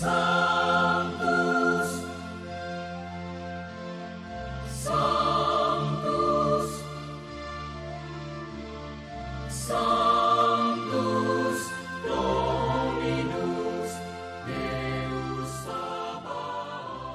Sanctus, Sanctus, Sanctus Dominus Deus Sabaoth.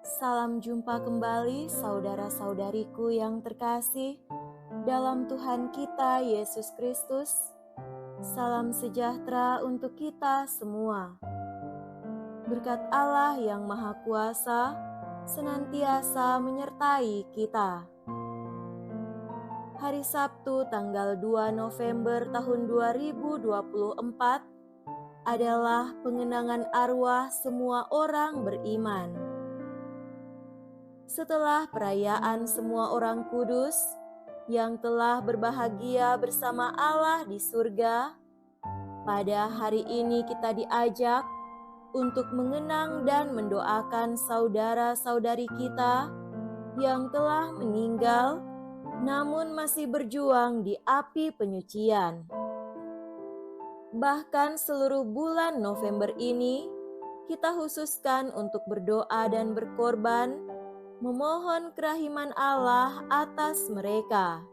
Salam jumpa kembali saudara-saudariku yang terkasih dalam Tuhan kita Yesus Kristus. Salam sejahtera untuk kita semua. Berkat Allah yang Maha Kuasa senantiasa menyertai kita. Hari Sabtu tanggal 2 November tahun 2024 adalah pengenangan arwah semua orang beriman. Setelah perayaan semua orang kudus yang telah berbahagia bersama Allah di surga, pada hari ini kita diajak untuk mengenang dan mendoakan saudara-saudari kita yang telah meninggal namun masih berjuang di api penyucian. Bahkan seluruh bulan November ini kita khususkan untuk berdoa dan berkorban, memohon kerahiman Allah atas mereka.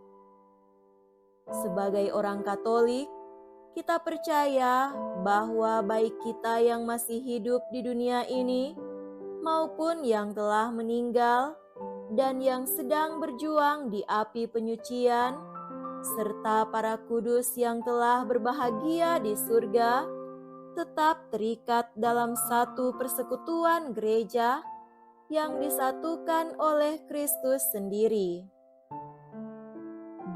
Sebagai orang Katolik, kita percaya bahwa baik kita yang masih hidup di dunia ini maupun yang telah meninggal dan yang sedang berjuang di api penyucian, serta para kudus yang telah berbahagia di surga, tetap terikat dalam satu persekutuan gereja yang disatukan oleh Kristus sendiri.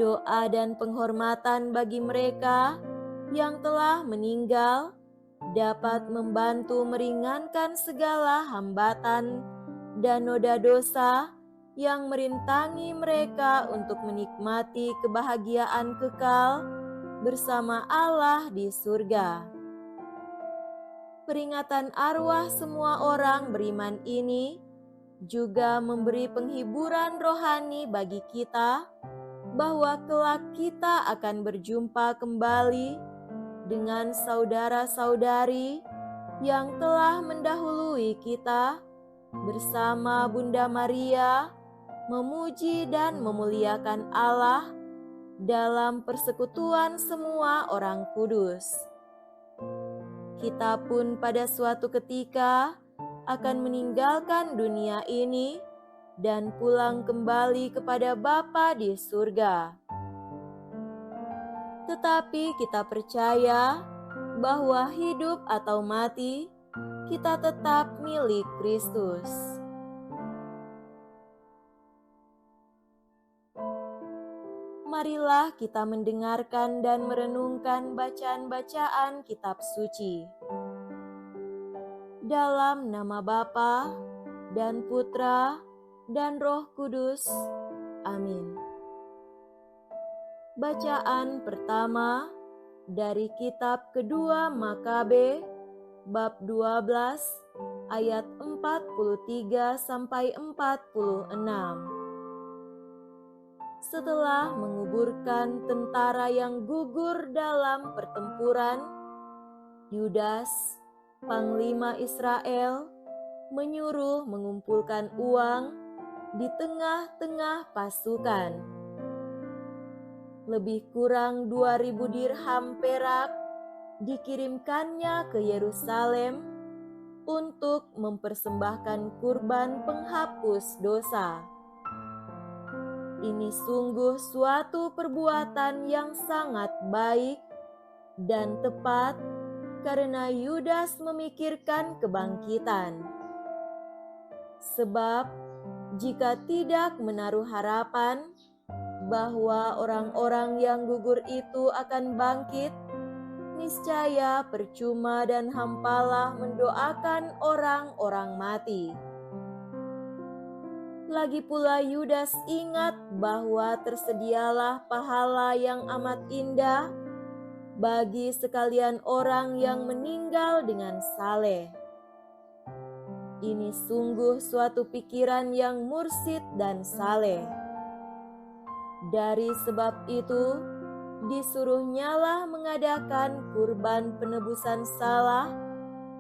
Doa dan penghormatan bagi mereka yang telah meninggal dapat membantu meringankan segala hambatan dan noda dosa yang merintangi mereka untuk menikmati kebahagiaan kekal bersama Allah di surga. Peringatan arwah semua orang beriman ini juga memberi penghiburan rohani bagi kita bahwa kelak kita akan berjumpa kembali dengan saudara-saudari yang telah mendahului kita bersama Bunda Maria memuji dan memuliakan Allah dalam persekutuan semua orang kudus. Kita pun pada suatu ketika akan meninggalkan dunia ini dan pulang kembali kepada Bapa di surga. Tetapi kita percaya bahwa hidup atau mati, kita tetap milik Kristus. Marilah kita mendengarkan dan merenungkan bacaan-bacaan kitab suci. Dalam nama Bapa dan Putra dan Roh Kudus. Amin. Bacaan pertama dari kitab kedua Makabe, bab 12, ayat 43 sampai 46. Setelah menguburkan tentara yang gugur dalam pertempuran, Yudas, Panglima Israel, menyuruh mengumpulkan uang di tengah-tengah pasukan. Lebih kurang 2.000 dirham perak dikirimkannya ke Yerusalem untuk mempersembahkan kurban penghapus dosa. Ini sungguh suatu perbuatan yang sangat baik dan tepat karena Yudas memikirkan kebangkitan. Sebab jika tidak menaruh harapan bahwa orang-orang yang gugur itu akan bangkit, niscaya percuma dan hampalah mendoakan orang-orang mati. Lagi pula Yudas ingat bahwa tersedialah pahala yang amat indah bagi sekalian orang yang meninggal dengan saleh. Ini sungguh suatu pikiran yang mursyid dan saleh. Dari sebab itu, Disuruhnyalah mengadakan kurban penebusan salah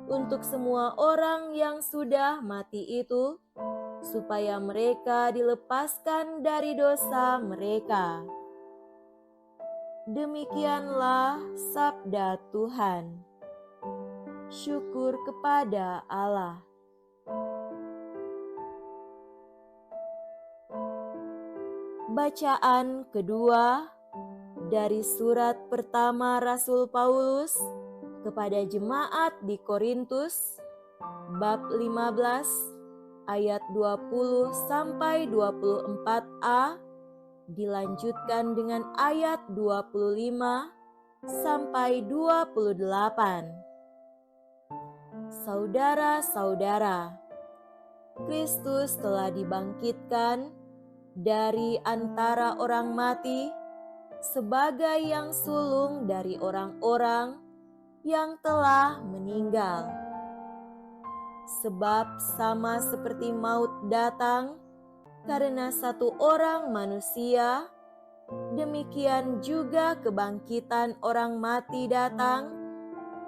untuk semua orang yang sudah mati itu, supaya mereka dilepaskan dari dosa mereka. Demikianlah sabda Tuhan. Syukur kepada Allah. Bacaan kedua dari surat pertama Rasul Paulus kepada jemaat di Korintus, bab 15 ayat 20 sampai 24a, dilanjutkan dengan ayat 25 sampai 28. Saudara-saudara, Kristus telah dibangkitkan dari antara orang mati sebagai yang sulung dari orang-orang yang telah meninggal. Sebab sama seperti maut datang karena satu orang manusia, demikian juga kebangkitan orang mati datang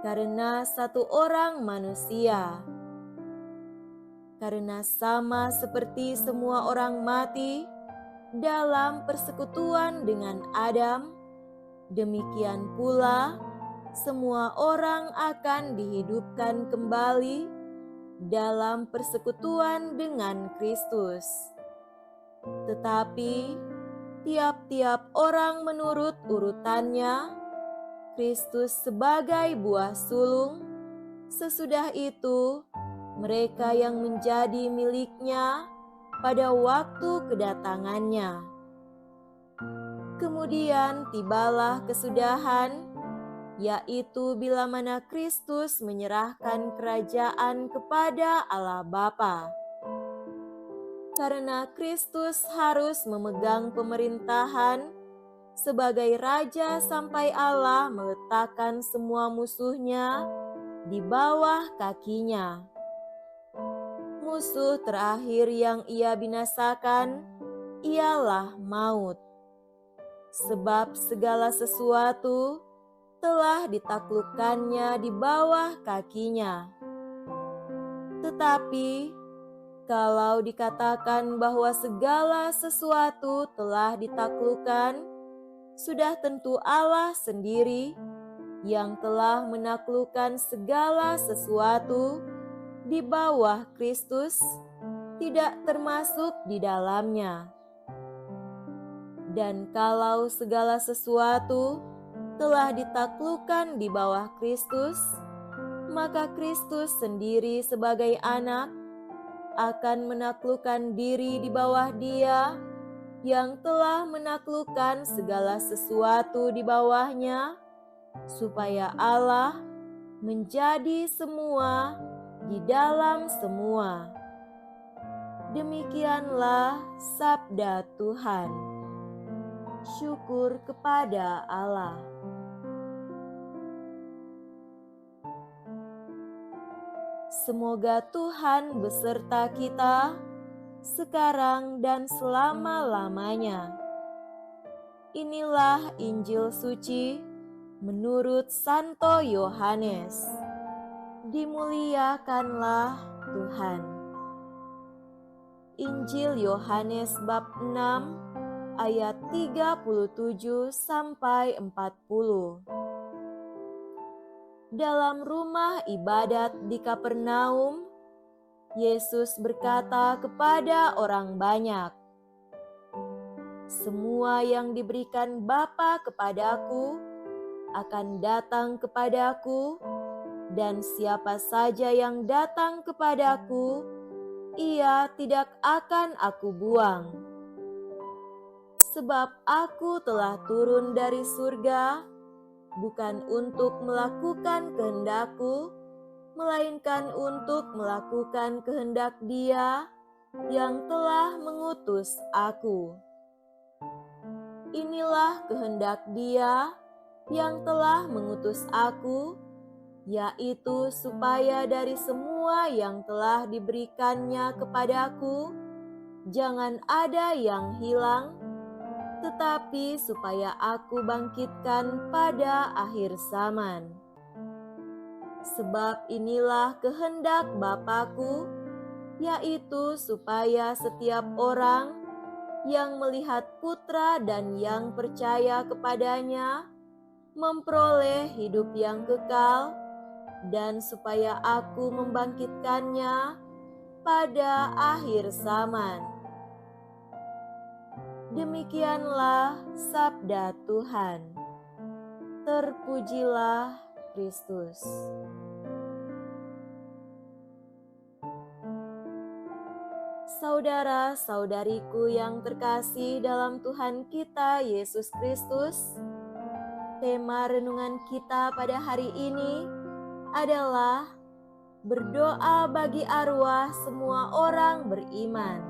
karena satu orang manusia. Karena sama seperti semua orang mati dalam persekutuan dengan Adam, demikian pula semua orang akan dihidupkan kembali dalam persekutuan dengan Kristus. Tetapi tiap-tiap orang menurut urutannya, Kristus sebagai buah sulung, sesudah itu mereka yang menjadi miliknya pada waktu kedatangannya. Kemudian tibalah kesudahan, yaitu bila mana Kristus menyerahkan kerajaan kepada Allah Bapa. Karena Kristus harus memegang pemerintahan sebagai Raja sampai Allah meletakkan semua musuhnya di bawah kakinya. Musuh terakhir yang ia binasakan ialah maut. Sebab segala sesuatu telah ditaklukkannya di bawah kakinya. Tetapi kalau dikatakan bahwa segala sesuatu telah ditaklukkan, sudah tentu Allah sendiri yang telah menaklukkan segala sesuatu di bawah Kristus tidak termasuk di dalamnya. Dan kalau segala sesuatu telah ditaklukkan di bawah Kristus, maka Kristus sendiri sebagai anak akan menaklukkan diri di bawah Dia yang telah menaklukkan segala sesuatu di bawahnya, supaya Allah menjadi semua di dalam semua. Demikianlah sabda Tuhan. Syukur kepada Allah. Semoga Tuhan beserta kita sekarang dan selama-lamanya. Inilah Injil suci menurut Santo Yohanes. Dimuliakanlah Tuhan. Injil Yohanes bab 6 ayat 37 sampai 40. Dalam rumah ibadat di Kapernaum, Yesus berkata kepada orang banyak, "Semua yang diberikan Bapa kepadaku akan datang kepadaku, dan siapa saja yang datang kepadaku, ia tidak akan aku buang. Sebab aku telah turun dari surga, bukan untuk melakukan kehendakku, melainkan untuk melakukan kehendak Dia yang telah mengutus aku. Inilah kehendak Dia yang telah mengutus aku, yaitu supaya dari semua yang telah diberikannya kepadaku, jangan ada yang hilang, tetapi supaya aku bangkitkan pada akhir zaman. Sebab inilah kehendak Bapa-Ku, yaitu supaya setiap orang yang melihat Putra dan yang percaya kepadanya memperoleh hidup yang kekal, dan supaya aku membangkitkannya pada akhir zaman. Demikianlah sabda Tuhan. Terpujilah Kristus. Saudara-saudariku yang terkasih dalam Tuhan kita Yesus Kristus, tema renungan kita pada hari ini adalah berdoa bagi arwah semua orang beriman.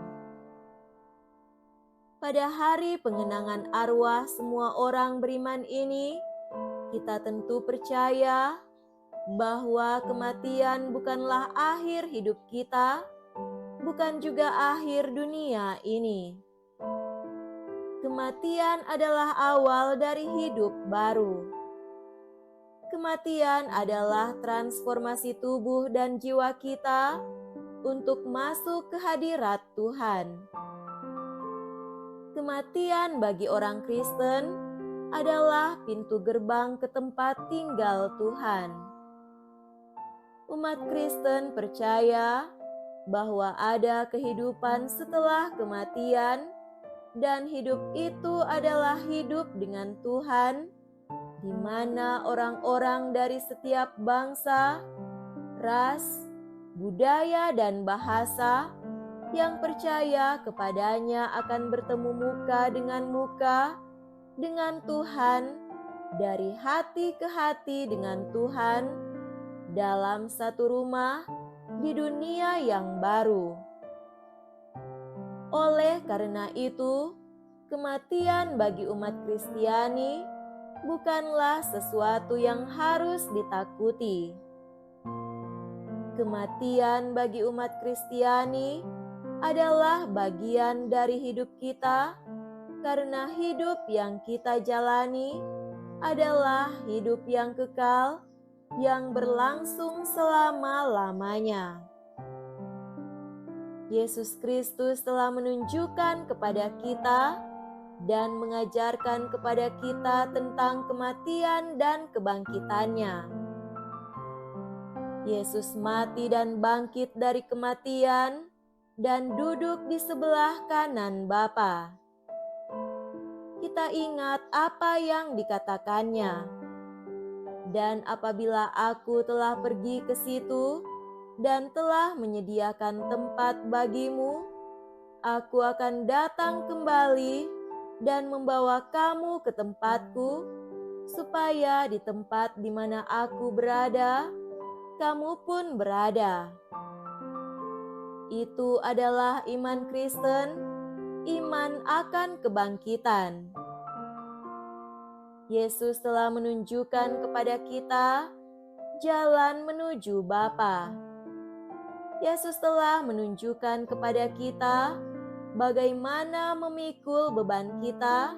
Pada hari pengenangan arwah semua orang beriman ini, kita tentu percaya bahwa kematian bukanlah akhir hidup kita, bukan juga akhir dunia ini. Kematian adalah awal dari hidup baru. Kematian adalah transformasi tubuh dan jiwa kita untuk masuk ke hadirat Tuhan. Kematian bagi orang Kristen adalah pintu gerbang ke tempat tinggal Tuhan. Umat Kristen percaya bahwa ada kehidupan setelah kematian, dan hidup itu adalah hidup dengan Tuhan, di mana orang-orang dari setiap bangsa, ras, budaya, dan bahasa yang percaya kepadanya akan bertemu muka dengan Tuhan, dari hati ke hati dengan Tuhan, dalam satu rumah di dunia yang baru. Oleh karena itu, kematian bagi umat Kristiani bukanlah sesuatu yang harus ditakuti. Kematian bagi umat Kristiani adalah bagian dari hidup kita, karena hidup yang kita jalani adalah hidup yang kekal, yang berlangsung selama-lamanya. Yesus Kristus telah menunjukkan kepada kita dan mengajarkan kepada kita tentang kematian dan kebangkitannya. Yesus mati dan bangkit dari kematian dan duduk di sebelah kanan Bapa. Kita ingat apa yang dikatakannya. Dan apabila aku telah pergi ke situ dan telah menyediakan tempat bagimu, aku akan datang kembali dan membawa kamu ke tempatku, supaya di tempat di mana aku berada, kamu pun berada. Itu adalah iman Kristen, iman akan kebangkitan. Yesus telah menunjukkan kepada kita jalan menuju Bapa. Yesus telah menunjukkan kepada kita bagaimana memikul beban kita,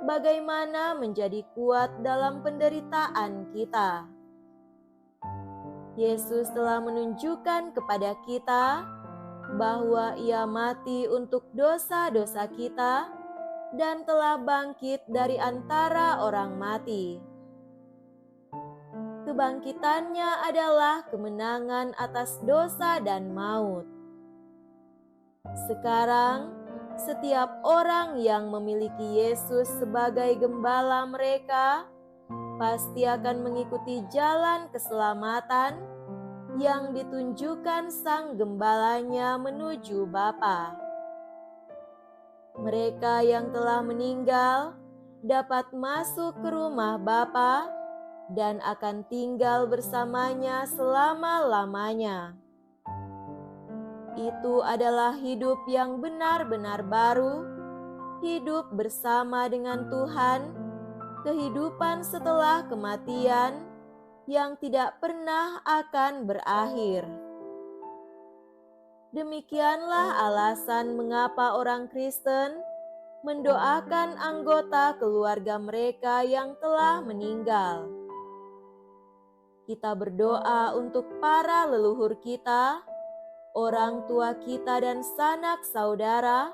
bagaimana menjadi kuat dalam penderitaan kita. Yesus telah menunjukkan kepada kita bahwa Ia mati untuk dosa-dosa kita dan telah bangkit dari antara orang mati. Kebangkitannya adalah kemenangan atas dosa dan maut. Sekarang, setiap orang yang memiliki Yesus sebagai gembala mereka pasti akan mengikuti jalan keselamatan yang ditunjukkan Sang Gembalanya menuju Bapa. Mereka yang telah meninggal dapat masuk ke rumah Bapa dan akan tinggal bersamanya selama-lamanya. Itu adalah hidup yang benar-benar baru, hidup bersama dengan Tuhan, kehidupan setelah kematian yang tidak pernah akan berakhir. Demikianlah alasan mengapa orang Kristen mendoakan anggota keluarga mereka yang telah meninggal. Kita berdoa untuk para leluhur kita, orang tua kita dan sanak saudara,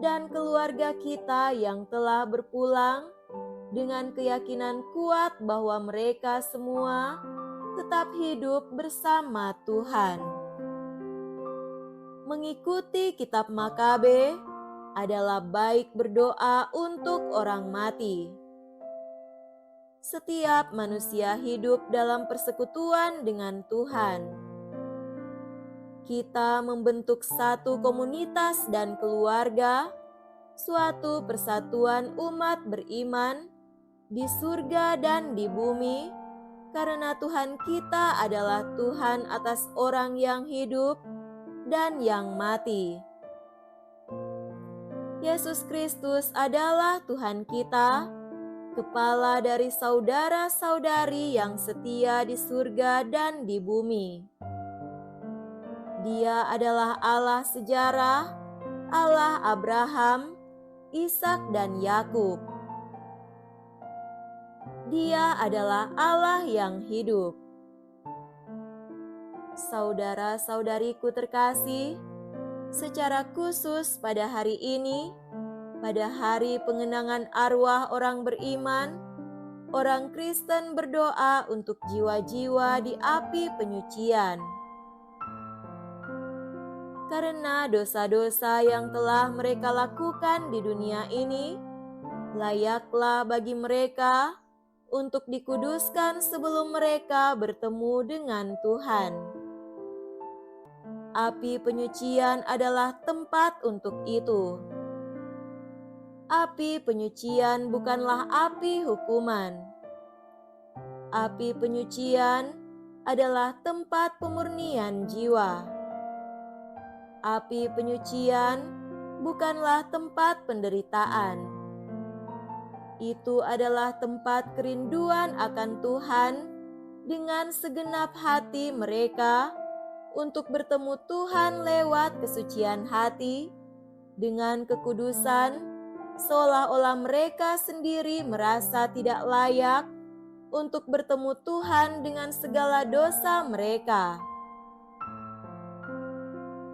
dan keluarga kita yang telah berpulang dengan keyakinan kuat bahwa mereka semua tetap hidup bersama Tuhan. Mengikuti kitab Makabe adalah baik berdoa untuk orang mati. Setiap manusia hidup dalam persekutuan dengan Tuhan. Kita membentuk satu komunitas dan keluarga, suatu persatuan umat beriman di surga dan di bumi, karena Tuhan kita adalah Tuhan atas orang yang hidup dan yang mati. Yesus Kristus adalah Tuhan kita, Kepala dari saudara-saudari yang setia di surga dan di bumi. Dia adalah Allah sejarah, Allah Abraham, Ishak dan Yakub. Dia adalah Allah yang hidup. Saudara-saudariku terkasih, secara khusus pada hari ini, pada hari pengenangan arwah orang beriman, orang Kristen berdoa untuk jiwa-jiwa di api penyucian. Karena dosa-dosa yang telah mereka lakukan di dunia ini, layaklah bagi mereka untuk dikuduskan sebelum mereka bertemu dengan Tuhan. Api penyucian adalah tempat untuk itu. Api penyucian bukanlah api hukuman. Api penyucian adalah tempat pemurnian jiwa. Api penyucian bukanlah tempat penderitaan. Itu adalah tempat kerinduan akan Tuhan dengan segenap hati mereka untuk bertemu Tuhan lewat kesucian hati dengan kekudusan, seolah-olah mereka sendiri merasa tidak layak untuk bertemu Tuhan dengan segala dosa mereka.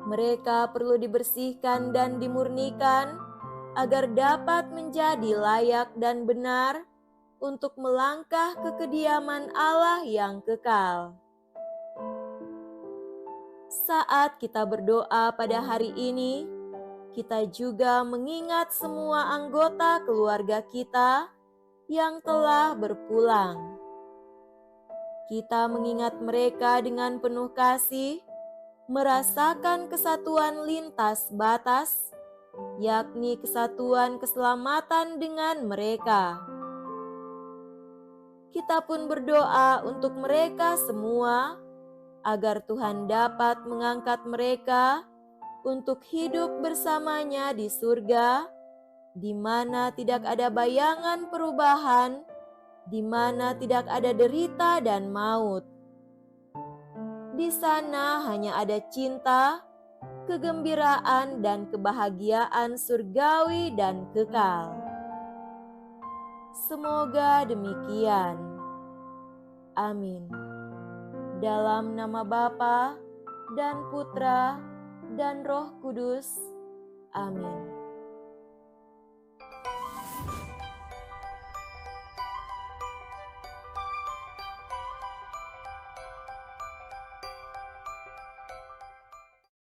Mereka perlu dibersihkan dan dimurnikan agar dapat menjadi layak dan benar untuk melangkah ke kediaman Allah yang kekal. Saat kita berdoa pada hari ini, kita juga mengingat semua anggota keluarga kita yang telah berpulang. Kita mengingat mereka dengan penuh kasih, merasakan kesatuan lintas batas, yakni kesatuan keselamatan dengan mereka. Kita pun berdoa untuk mereka semua, agar Tuhan dapat mengangkat mereka untuk hidup bersamanya di surga, di mana tidak ada bayangan perubahan, di mana tidak ada derita dan maut. Di sana hanya ada cinta, kegembiraan, dan kebahagiaan surgawi dan kekal. Semoga demikian. Amin. Dalam nama Bapa dan Putra dan Roh Kudus. Amin.